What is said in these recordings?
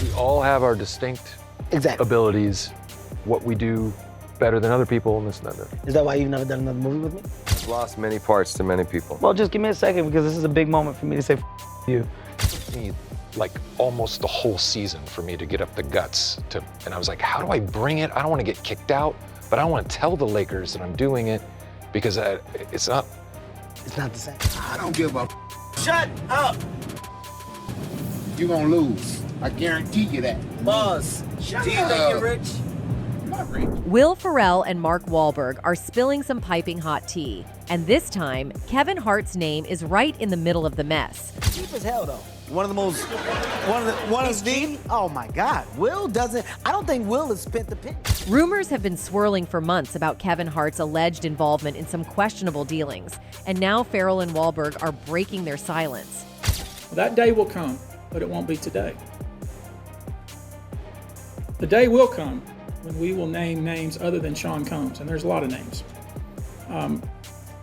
We all have our distinct abilities, what we do better than other people, and this and that. Is that why you've never done another movie with me? I've lost many parts to many people. Well, just give me a second, because this is a big moment for me to say you. It took me like almost the whole season for me to get up the guts to, and I was like, how do I bring it? I don't want to get kicked out, but I want to tell the Lakers that I'm doing it, because it's not the same. I don't give a Shut up! You gonna lose. I guarantee you that. Boss, Shut do you up. think you're rich? I'm not rich. Will Ferrell and Mark Wahlberg are spilling some piping hot tea. And this time, Kevin Hart's name is right in the middle of the mess. Deep as hell, though. One of the oh my God. I don't think Will has spent the pin. Rumors have been swirling for months about Kevin Hart's alleged involvement in some questionable dealings. And now Ferrell and Wahlberg are breaking their silence. That day will come, but it won't be today. The day will come when we will name names other than Sean Combs, and there's a lot of names.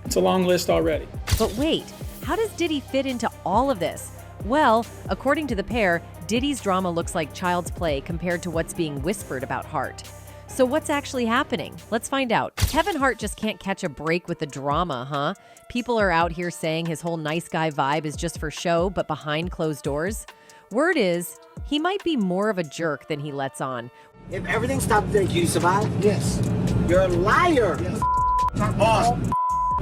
It's a long list already. But wait, how does Diddy fit into all of this? Well, according to the pair, Diddy's drama looks like child's play compared to what's being whispered about Hart. So what's actually happening? Let's find out. Kevin Hart just can't catch a break with the drama, huh? People are out here saying his whole nice guy vibe is just for show, but behind closed doors. Word is, he might be more of a jerk than he lets on. If everything stopped today, can you survive? Yes. You're a liar. Yes. My boss.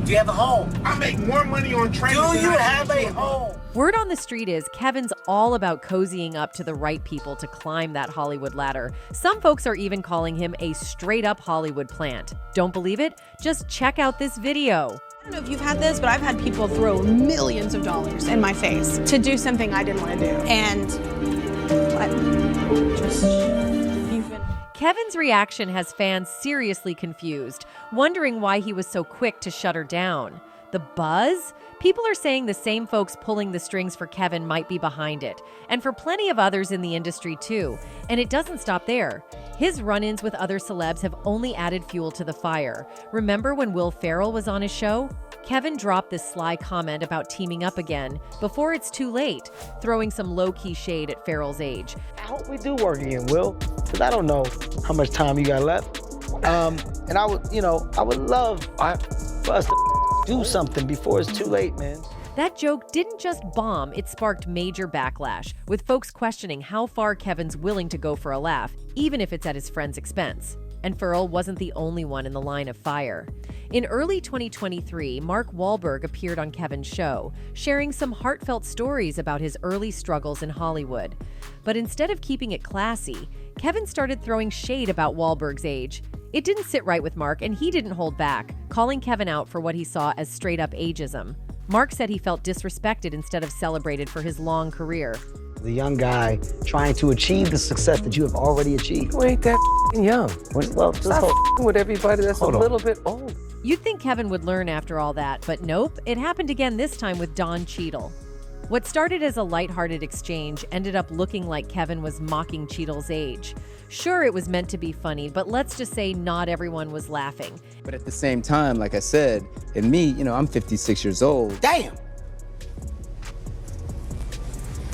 Do you have a home? I make more money on training. Do than you I have do a on- home? Word on the street is Kevin's all about cozying up to the right people to climb that Hollywood ladder. Some folks are even calling him a straight-up Hollywood plant. Don't believe it? Just check out this video. I don't know if you've had this, but I've had people throw millions of dollars in my face to do something I didn't want to do. And you've been... Kevin's reaction has fans seriously confused, wondering why he was so quick to shut her down. The buzz? People are saying the same folks pulling the strings for Kevin might be behind it, and for plenty of others in the industry too. And it doesn't stop there. His run-ins with other celebs have only added fuel to the fire. Remember when Will Ferrell was on his show? Kevin dropped this sly comment about teaming up again before it's too late, throwing some low-key shade at Ferrell's age. I hope we do work again, Will, because I don't know how much time you got left. And I would love for us to do something before it's too late, man. That joke didn't just bomb, it sparked major backlash, with folks questioning how far Kevin's willing to go for a laugh, even if it's at his friend's expense. And Ferrell wasn't the only one in the line of fire. In early 2023, Mark Wahlberg appeared on Kevin's show, sharing some heartfelt stories about his early struggles in Hollywood. But instead of keeping it classy, Kevin started throwing shade about Wahlberg's age. It didn't sit right with Mark, and he didn't hold back, calling Kevin out for what he saw as straight-up ageism. Mark said he felt disrespected instead of celebrated for his long career. The young guy trying to achieve the success that you have already achieved. You ain't that young. Well, just Stop hold. with everybody that's Hold a on. little bit old. You'd think Kevin would learn after all that, but nope, it happened again this time with Don Cheadle. What started as a lighthearted exchange ended up looking like Kevin was mocking Cheadle's age. Sure, it was meant to be funny, but let's just say not everyone was laughing. But at the same time, like I said, in me, I'm 56 years old. Damn!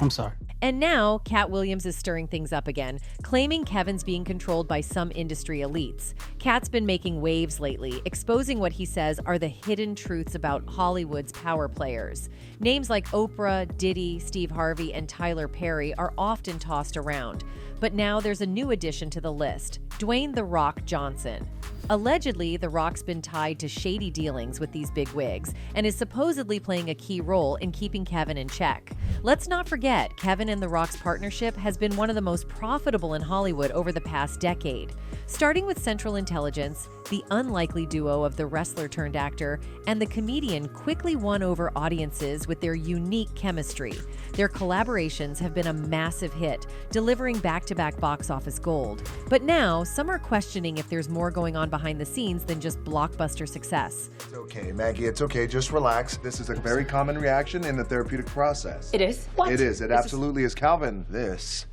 I'm sorry. And now, Katt Williams is stirring things up again, claiming Kevin's being controlled by some industry elites. Katt's been making waves lately, exposing what he says are the hidden truths about Hollywood's power players. Names like Oprah, Diddy, Steve Harvey, and Tyler Perry are often tossed around. But now there's a new addition to the list, Dwayne "The Rock" Johnson. Allegedly, The Rock's been tied to shady dealings with these bigwigs and is supposedly playing a key role in keeping Kevin in check. Let's not forget, Kevin and The Rock's partnership has been one of the most profitable in Hollywood over the past decade. Starting with Central Intelligence, the unlikely duo of the wrestler-turned-actor and the comedian quickly won over audiences with their unique chemistry. Their collaborations have been a massive hit, delivering back-to-back box office gold. But now, some are questioning if there's more going on behind the scenes than just blockbuster success. It's okay, Maggie, it's okay, just relax. This is a very common reaction in the therapeutic process. It is? What? It is, it absolutely is. Calvin, this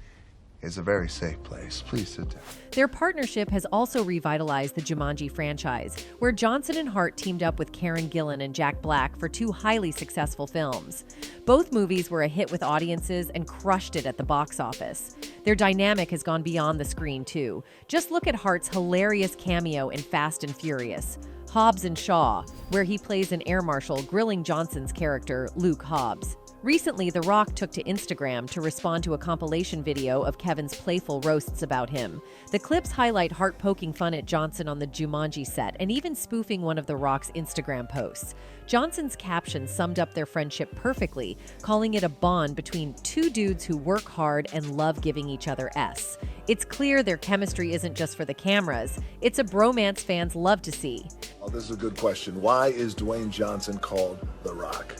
is a very safe place. Please sit down. Their partnership has also revitalized the Jumanji franchise, where Johnson and Hart teamed up with Karen Gillan and Jack Black for 2 highly successful films. Both movies were a hit with audiences and crushed it at the box office. Their dynamic has gone beyond the screen, too. Just look at Hart's hilarious cameo in Fast and Furious, Hobbs and Shaw, where he plays an air marshal grilling Johnson's character, Luke Hobbs. Recently, The Rock took to Instagram to respond to a compilation video of Kevin's playful roasts about him. The clips highlight Hart poking fun at Johnson on the Jumanji set and even spoofing one of The Rock's Instagram posts. Johnson's caption summed up their friendship perfectly, calling it a bond between 2 dudes who work hard and love giving each other S. It's clear their chemistry isn't just for the cameras. It's a bromance fans love to see. Oh, this is a good question. Why is Dwayne Johnson called The Rock?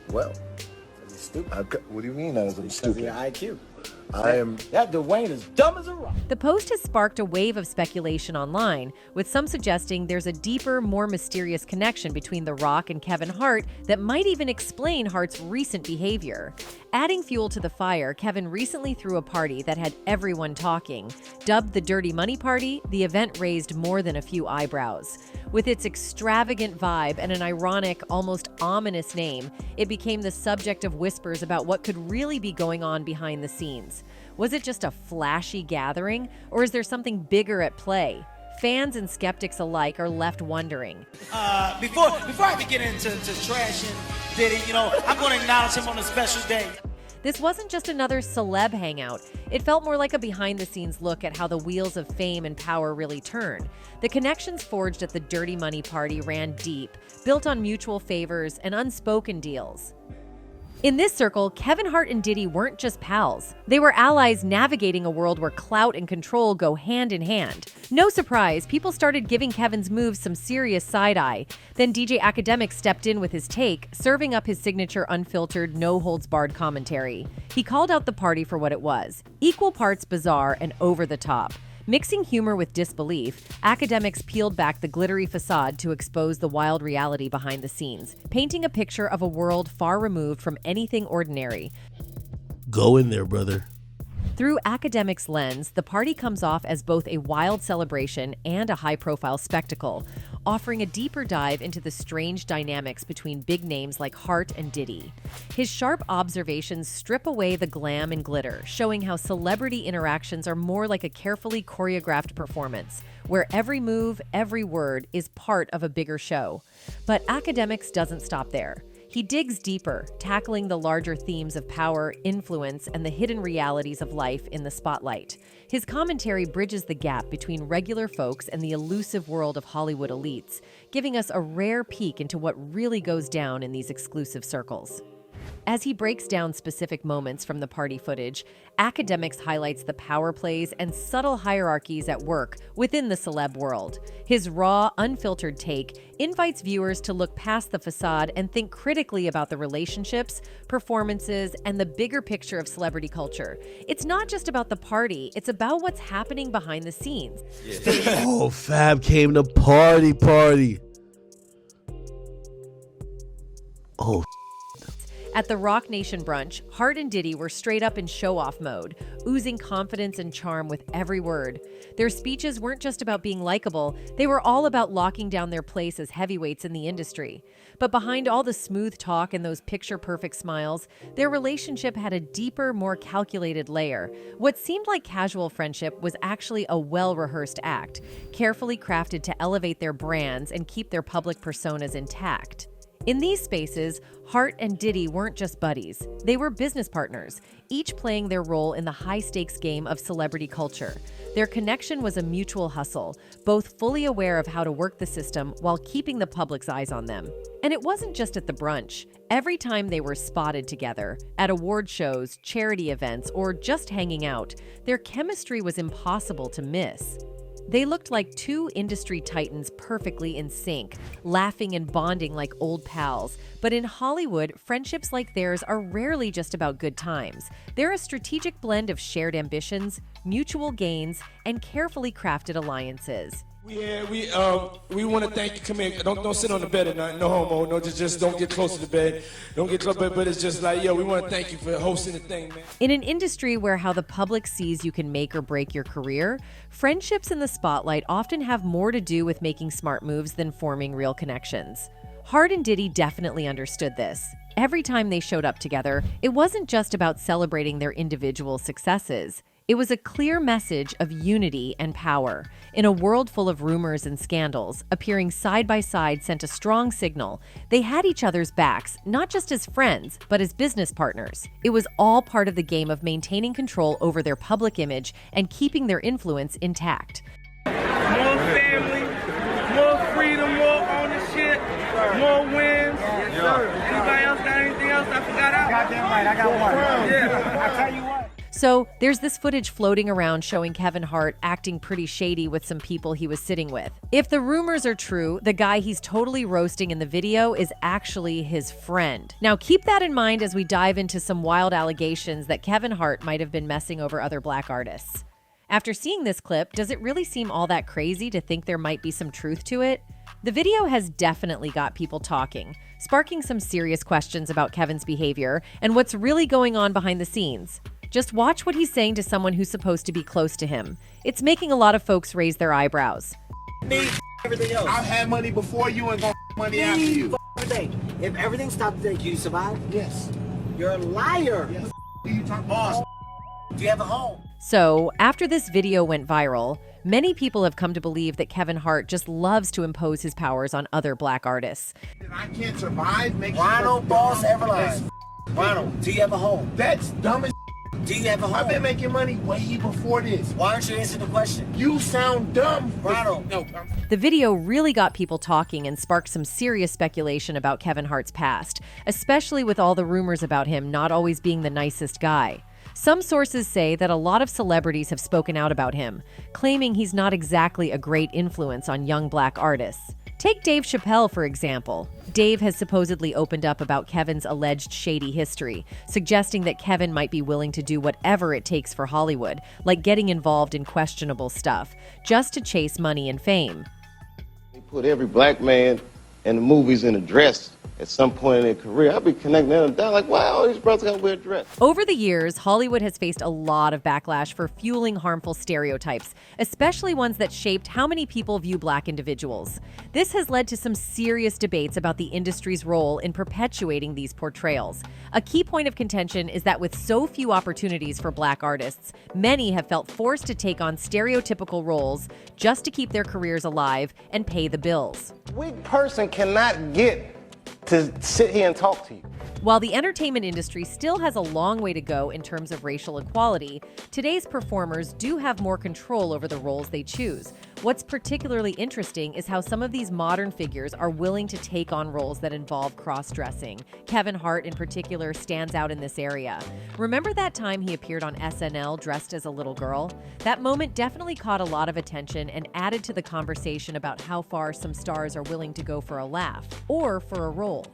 Well, what do you mean that I'm stupid? IQ. That Dwayne is dumb as a rock. The post has sparked a wave of speculation online, with some suggesting there's a deeper, more mysterious connection between The Rock and Kevin Hart that might even explain Hart's recent behavior. Adding fuel to the fire, Kevin recently threw a party that had everyone talking. Dubbed the Dirty Money Party, the event raised more than a few eyebrows. With its extravagant vibe and an ironic, almost ominous name, it became the subject of whispers about what could really be going on behind the scenes. Was it just a flashy gathering, or is there something bigger at play? Fans and skeptics alike are left wondering. Before I begin into trashing Diddy, I'm going to acknowledge him on a special day. This wasn't just another celeb hangout. It felt more like a behind-the-scenes look at how the wheels of fame and power really turn. The connections forged at the Dirty Money Party ran deep, built on mutual favors and unspoken deals. In this circle, Kevin Hart and Diddy weren't just pals. They were allies navigating a world where clout and control go hand in hand. No surprise, people started giving Kevin's moves some serious side-eye. Then DJ Akademiks stepped in with his take, serving up his signature unfiltered, no-holds-barred commentary. He called out the party for what it was, equal parts bizarre and over-the-top. Mixing humor with disbelief, Akademiks peeled back the glittery facade to expose the wild reality behind the scenes, painting a picture of a world far removed from anything ordinary. Go in there, brother. Through Akademiks' lens, the party comes off as both a wild celebration and a high-profile spectacle, offering a deeper dive into the strange dynamics between big names like Hart and Diddy. His sharp observations strip away the glam and glitter, showing how celebrity interactions are more like a carefully choreographed performance, where every move, every word is part of a bigger show. But Akademiks doesn't stop there. He digs deeper, tackling the larger themes of power, influence, and the hidden realities of life in the spotlight. His commentary bridges the gap between regular folks and the elusive world of Hollywood elites, giving us a rare peek into what really goes down in these exclusive circles. As he breaks down specific moments from the party footage, Akademiks highlights the power plays and subtle hierarchies at work within the celeb world. His raw, unfiltered take invites viewers to look past the facade and think critically about the relationships, performances, and the bigger picture of celebrity culture. It's not just about the party, it's about what's happening behind the scenes. Oh, Fab came to party. Oh, At the Rock Nation brunch, Hart and Diddy were straight up in show-off mode, oozing confidence and charm with every word. Their speeches weren't just about being likable, they were all about locking down their place as heavyweights in the industry. But behind all the smooth talk and those picture-perfect smiles, their relationship had a deeper, more calculated layer. What seemed like casual friendship was actually a well-rehearsed act, carefully crafted to elevate their brands and keep their public personas intact. In these spaces, Hart and Diddy weren't just buddies. They were business partners, each playing their role in the high-stakes game of celebrity culture. Their connection was a mutual hustle, both fully aware of how to work the system while keeping the public's eyes on them. And it wasn't just at the brunch. Every time they were spotted together, at award shows, charity events, or just hanging out, their chemistry was impossible to miss. They looked like two industry titans perfectly in sync, laughing and bonding like old pals. But in Hollywood, friendships like theirs are rarely just about good times. They're a strategic blend of shared ambitions, mutual gains, and carefully crafted alliances. We want to thank you. Come here. Don't sit on the bed at night. No homo. No, just don't get close to the bed. Don't get close. But it's just like, yo, we want to thank you for hosting the thing, man. In an industry where how the public sees you can make or break your career, friendships in the spotlight often have more to do with making smart moves than forming real connections. Hart and Diddy definitely understood this. Every time they showed up together, it wasn't just about celebrating their individual successes. It was a clear message of unity and power. In a world full of rumors and scandals, appearing side by side sent a strong signal. They had each other's backs, not just as friends, but as business partners. It was all part of the game of maintaining control over their public image and keeping their influence intact. More family, more freedom, more ownership, more wins. Yes, sir. Anybody else got anything else I forgot out? Goddamn right, I got one. Yeah, I tell you what. So there's this footage floating around showing Kevin Hart acting pretty shady with some people he was sitting with. If the rumors are true, the guy he's totally roasting in the video is actually his friend. Now keep that in mind as we dive into some wild allegations that Kevin Hart might have been messing over other black artists. After seeing this clip, does it really seem all that crazy to think there might be some truth to it? The video has definitely got people talking, sparking some serious questions about Kevin's behavior and what's really going on behind the scenes. Just watch what he's saying to someone who's supposed to be close to him. It's making a lot of folks raise their eyebrows. Me, everything else. I've had money before you and got money after you. Everything. If everything stopped today, can you survive? Yes. You're a liar. Yes. You talk boss. Do you have a home? So, after this video went viral, many people have come to believe that Kevin Hart just loves to impose his powers on other black artists. I can't survive. Ronald Boss Everline. Ronald, do you have a home? That's dumb as. Do you have a home? I've been making money way before this. Why aren't you answering the question? You sound dumb. Ronald. No. The video really got people talking and sparked some serious speculation about Kevin Hart's past, especially with all the rumors about him not always being the nicest guy. Some sources say that a lot of celebrities have spoken out about him, claiming he's not exactly a great influence on young black artists. Take Dave Chappelle, for example. Dave has supposedly opened up about Kevin's alleged shady history, suggesting that Kevin might be willing to do whatever it takes for Hollywood, like getting involved in questionable stuff, just to chase money and fame. They put every black man in the movies in a dress at some point in their career. I'll be connecting them down like, wow, all these brothers got to wear a dress. Over the years, Hollywood has faced a lot of backlash for fueling harmful stereotypes, especially ones that shaped how many people view black individuals. This has led to some serious debates about the industry's role in perpetuating these portrayals. A key point of contention is that with so few opportunities for black artists, many have felt forced to take on stereotypical roles just to keep their careers alive and pay the bills. A weak person cannot get to sit here and talk to you. While the entertainment industry still has a long way to go in terms of racial equality, today's performers do have more control over the roles they choose. What's particularly interesting is how some of these modern figures are willing to take on roles that involve cross-dressing. Kevin Hart, in particular, stands out in this area. Remember that time he appeared on SNL dressed as a little girl? That moment definitely caught a lot of attention and added to the conversation about how far some stars are willing to go for a laugh or for a role.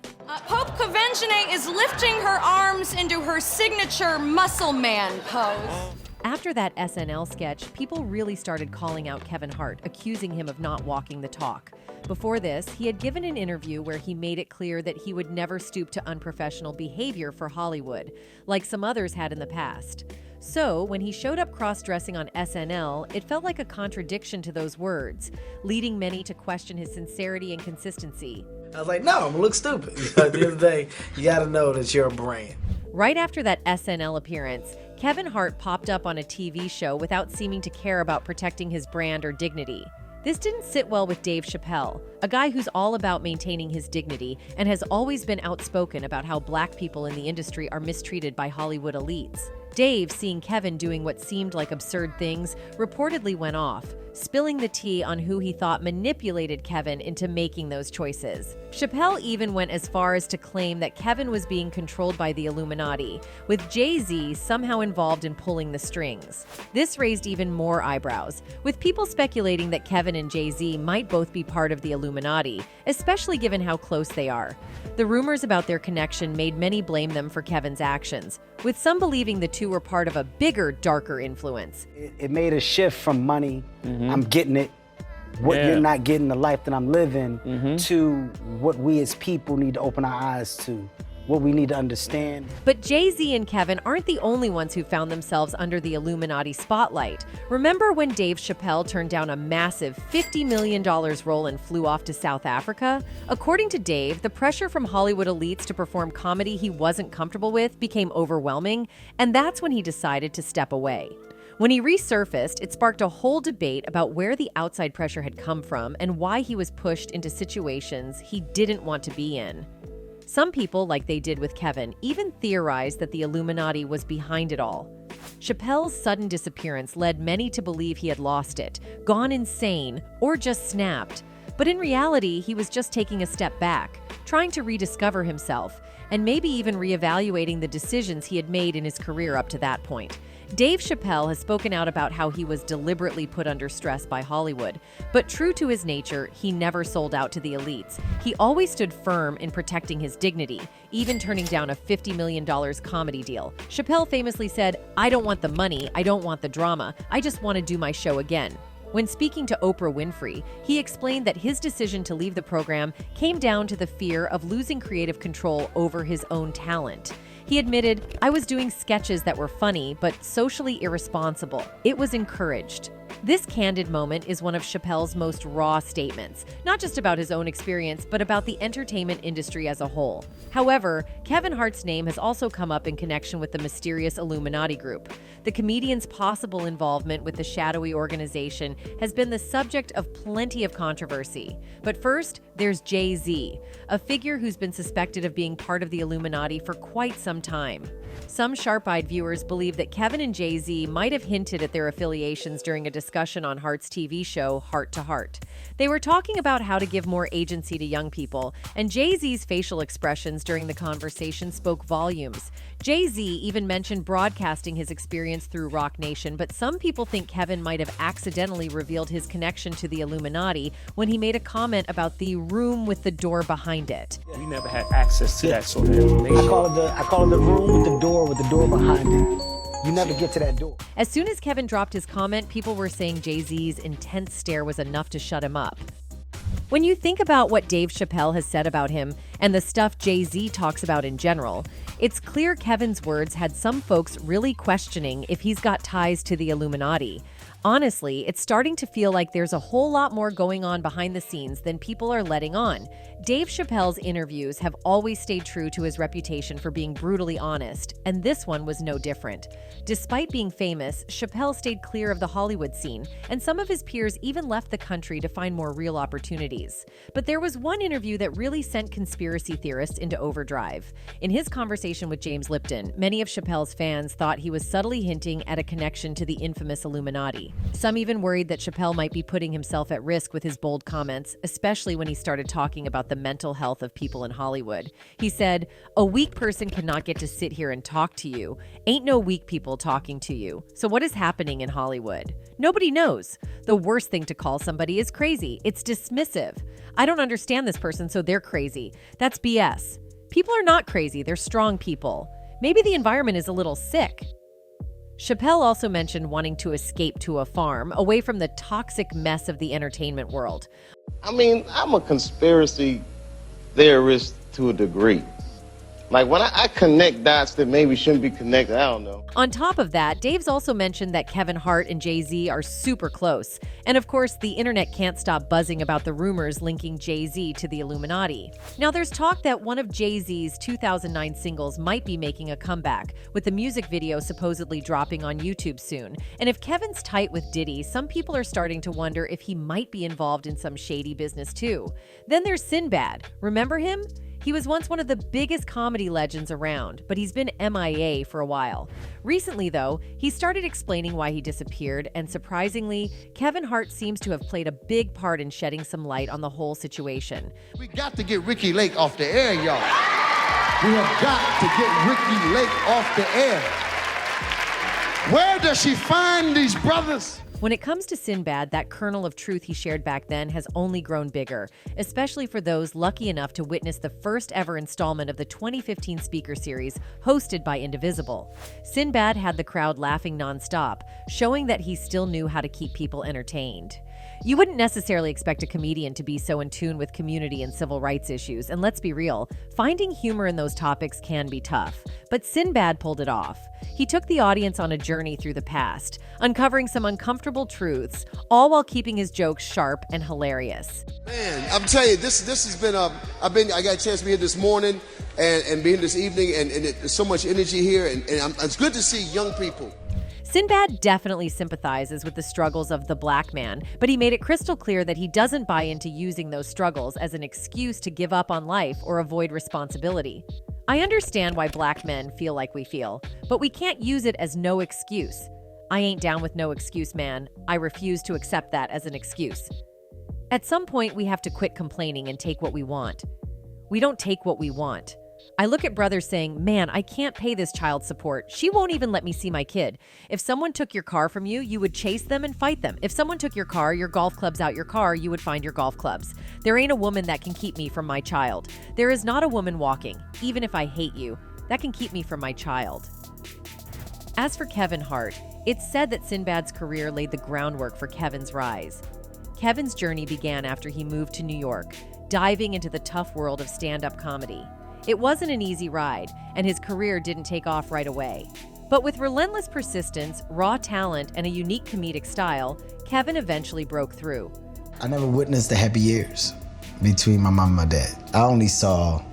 Pope Conventionate is lifting her arms into her signature muscle man pose. After that SNL sketch, people really started calling out Kevin Hart, accusing him of not walking the talk. Before this, he had given an interview where he made it clear that he would never stoop to unprofessional behavior for Hollywood, like some others had in the past. So, when he showed up cross-dressing on SNL, it felt like a contradiction to those words, leading many to question his sincerity and consistency. I was like, no, I'm gonna look stupid. At the end of the day, you gotta know that you're a brand. Right after that SNL appearance, Kevin Hart popped up on a TV show without seeming to care about protecting his brand or dignity. This didn't sit well with Dave Chappelle, a guy who's all about maintaining his dignity and has always been outspoken about how black people in the industry are mistreated by Hollywood elites. Dave, seeing Kevin doing what seemed like absurd things, reportedly went off, spilling the tea on who he thought manipulated Kevin into making those choices. Chappelle even went as far as to claim that Kevin was being controlled by the Illuminati, with Jay-Z somehow involved in pulling the strings. This raised even more eyebrows, with people speculating that Kevin and Jay-Z might both be part of the Illuminati, especially given how close they are. The rumors about their connection made many blame them for Kevin's actions, with some believing the two were part of a bigger, darker influence. It made a shift from money, I'm getting it, what Yeah. you're not getting the life that I'm living to what we as people need to open our eyes to, what we need to understand. But Jay-Z and Kevin aren't the only ones who found themselves under the Illuminati spotlight. Remember when Dave Chappelle turned down a massive $50 million role and flew off to South Africa? According to Dave, the pressure from Hollywood elites to perform comedy he wasn't comfortable with became overwhelming, and that's when he decided to step away. When he resurfaced, it sparked a whole debate about where the outside pressure had come from and why he was pushed into situations he didn't want to be in. Some people, like they did with Kevin, even theorized that the Illuminati was behind it all. Chappelle's sudden disappearance led many to believe he had lost it, gone insane, or just snapped. But in reality, he was just taking a step back, trying to rediscover himself, and maybe even reevaluating the decisions he had made in his career up to that point. Dave Chappelle has spoken out about how he was deliberately put under stress by Hollywood, but true to his nature, he never sold out to the elites. He always stood firm in protecting his dignity, even turning down a $50 million comedy deal. Chappelle famously said, "I don't want the money, I don't want the drama, I just want to do my show again." When speaking to Oprah Winfrey, he explained that his decision to leave the program came down to the fear of losing creative control over his own talent. He admitted, "I was doing sketches that were funny, but socially irresponsible. It was encouraged." This candid moment is one of Chappelle's most raw statements, not just about his own experience, but about the entertainment industry as a whole. However, Kevin Hart's name has also come up in connection with the mysterious Illuminati group. The comedian's possible involvement with the shadowy organization has been the subject of plenty of controversy. But first, there's Jay-Z, a figure who's been suspected of being part of the Illuminati for quite some time. Some sharp-eyed viewers believe that Kevin and Jay-Z might have hinted at their affiliations during a discussion on Hart's TV show, Heart to Heart. They were talking about how to give more agency to young people, and Jay-Z's facial expressions during the conversation spoke volumes. Jay-Z even mentioned broadcasting his experience through Rock Nation, but some people think Kevin might have accidentally revealed his connection to the Illuminati when he made a comment about the room with the door behind it. We never had access to that sort of information. I call it the room with the door behind it. You never get to that door. As soon as Kevin dropped his comment, people were saying Jay-Z's intense stare was enough to shut him up. When you think about what Dave Chappelle has said about him and the stuff Jay-Z talks about in general, it's clear Kevin's words had some folks really questioning if he's got ties to the Illuminati. Honestly, it's starting to feel like there's a whole lot more going on behind the scenes than people are letting on. Dave Chappelle's interviews have always stayed true to his reputation for being brutally honest, and this one was no different. Despite being famous, Chappelle stayed clear of the Hollywood scene, and some of his peers even left the country to find more real opportunities. But there was one interview that really sent conspiracy theorists into overdrive. In his conversation with James Lipton, many of Chappelle's fans thought he was subtly hinting at a connection to the infamous Illuminati. Some even worried that Chappelle might be putting himself at risk with his bold comments, especially when he started talking about the mental health of people in Hollywood. He said, "A weak person cannot get to sit here and talk to you. Ain't no weak people talking to you. So what is happening in Hollywood? Nobody knows. The worst thing to call somebody is crazy. It's dismissive. I don't understand this person, so they're crazy. That's BS. People are not crazy, they're strong people. Maybe the environment is a little sick." Chappelle also mentioned wanting to escape to a farm, away from the toxic mess of the entertainment world. I mean, I'm a conspiracy theorist to a degree. Like, when I connect dots that maybe shouldn't be connected, I don't know. On top of that, Dave's also mentioned that Kevin Hart and Jay-Z are super close. And of course, the internet can't stop buzzing about the rumors linking Jay-Z to the Illuminati. Now, there's talk that one of Jay-Z's 2009 singles might be making a comeback, with the music video supposedly dropping on YouTube soon. And if Kevin's tight with Diddy, some people are starting to wonder if he might be involved in some shady business too. Then there's Sinbad. Remember him? He was once one of the biggest comedy legends around, but he's been MIA for a while. Recently, though, he started explaining why he disappeared, and surprisingly, Kevin Hart seems to have played a big part in shedding some light on the whole situation. We got to get Ricky Lake off the air, y'all. We have got to get Ricky Lake off the air. Where does she find these brothers? When it comes to Sinbad, that kernel of truth he shared back then has only grown bigger, especially for those lucky enough to witness the first ever installment of the 2015 speaker series hosted by Indivisible. Sinbad had the crowd laughing nonstop, showing that he still knew how to keep people entertained. You wouldn't necessarily expect a comedian to be so in tune with community and civil rights issues, and let's be real, finding humor in those topics can be tough. But Sinbad pulled it off. He took the audience on a journey through the past, uncovering some uncomfortable truths, all while keeping his jokes sharp and hilarious. Man, I'm telling you, this has been I got a chance to be here this morning and be here this evening, and there's so much energy here, and it's good to see young people. Sinbad definitely sympathizes with the struggles of the black man, but he made it crystal clear that he doesn't buy into using those struggles as an excuse to give up on life or avoid responsibility. I understand why black men feel like we feel, but we can't use it as no excuse. I ain't down with no excuse, man. I refuse to accept that as an excuse. At some point, we have to quit complaining and take what we want. We don't take what we want. I look at brothers saying, man, I can't pay this child support. She won't even let me see my kid. If someone took your car from you, you would chase them and fight them. If someone took your car, your golf clubs out your car, you would find your golf clubs. There ain't a woman that can keep me from my child. There is not a woman walking, even if I hate you, that can keep me from my child. As for Kevin Hart, it's said that Sinbad's career laid the groundwork for Kevin's rise. Kevin's journey began after he moved to New York, diving into the tough world of stand-up comedy. It wasn't an easy ride, and his career didn't take off right away. But with relentless persistence, raw talent, and a unique comedic style, Kevin eventually broke through. I never witnessed the happy years between my mom and my dad. I only saw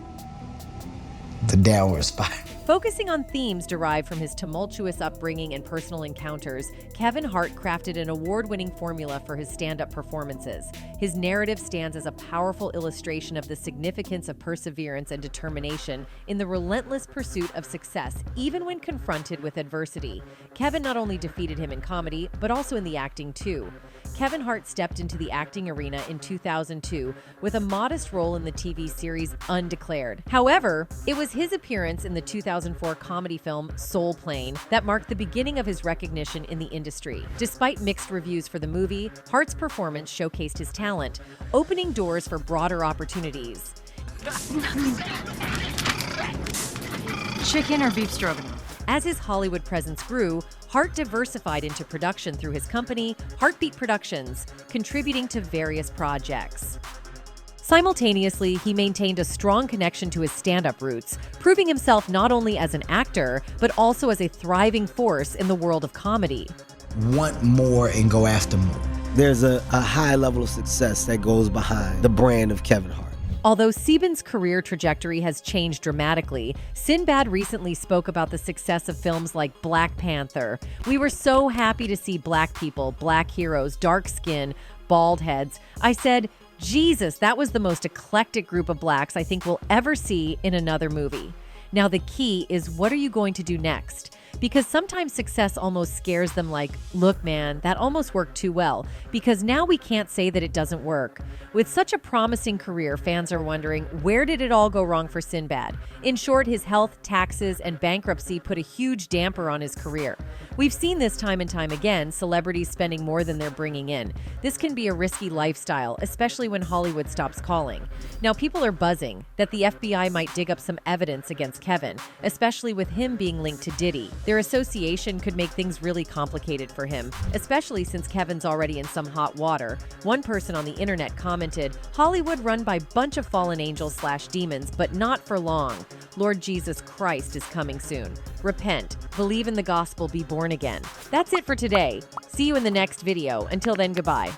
the downward spiral. Focusing on themes derived from his tumultuous upbringing and personal encounters, Kevin Hart crafted an award-winning formula for his stand-up performances. His narrative stands as a powerful illustration of the significance of perseverance and determination in the relentless pursuit of success, even when confronted with adversity. Kevin not only defeated him in comedy, but also in the acting too. Kevin Hart stepped into the acting arena in 2002 with a modest role in the TV series Undeclared. However, it was his appearance in the 2004 comedy film Soul Plane that marked the beginning of his recognition in the industry. Despite mixed reviews for the movie, Hart's performance showcased his talent, opening doors for broader opportunities. Chicken or beef stroganoff? As his Hollywood presence grew, Hart diversified into production through his company, Heartbeat Productions, contributing to various projects. Simultaneously, he maintained a strong connection to his stand-up roots, proving himself not only as an actor, but also as a thriving force in the world of comedy. Want more and go after more. There's a high level of success that goes behind the brand of Kevin Hart. Although Sebin's career trajectory has changed dramatically, Sinbad recently spoke about the success of films like Black Panther. We were so happy to see black people, black heroes, dark skin, bald heads. I said, Jesus, that was the most eclectic group of blacks I think we'll ever see in another movie. Now the key is, what are you going to do next? Because sometimes success almost scares them like, look man, that almost worked too well, because now we can't say that it doesn't work. With such a promising career, fans are wondering, where did it all go wrong for Sinbad? In short, his health, taxes, and bankruptcy put a huge damper on his career. We've seen this time and time again, celebrities spending more than they're bringing in. This can be a risky lifestyle, especially when Hollywood stops calling. Now people are buzzing that the FBI might dig up some evidence against Kevin, especially with him being linked to Diddy. Their association could make things really complicated for him, especially since Kevin's already in some hot water. One person on the internet commented, Hollywood run by bunch of fallen angels / demons, but not for long. Lord Jesus Christ is coming soon. Repent, believe in the gospel, be born again. That's it for today. See you in the next video. Until then, goodbye.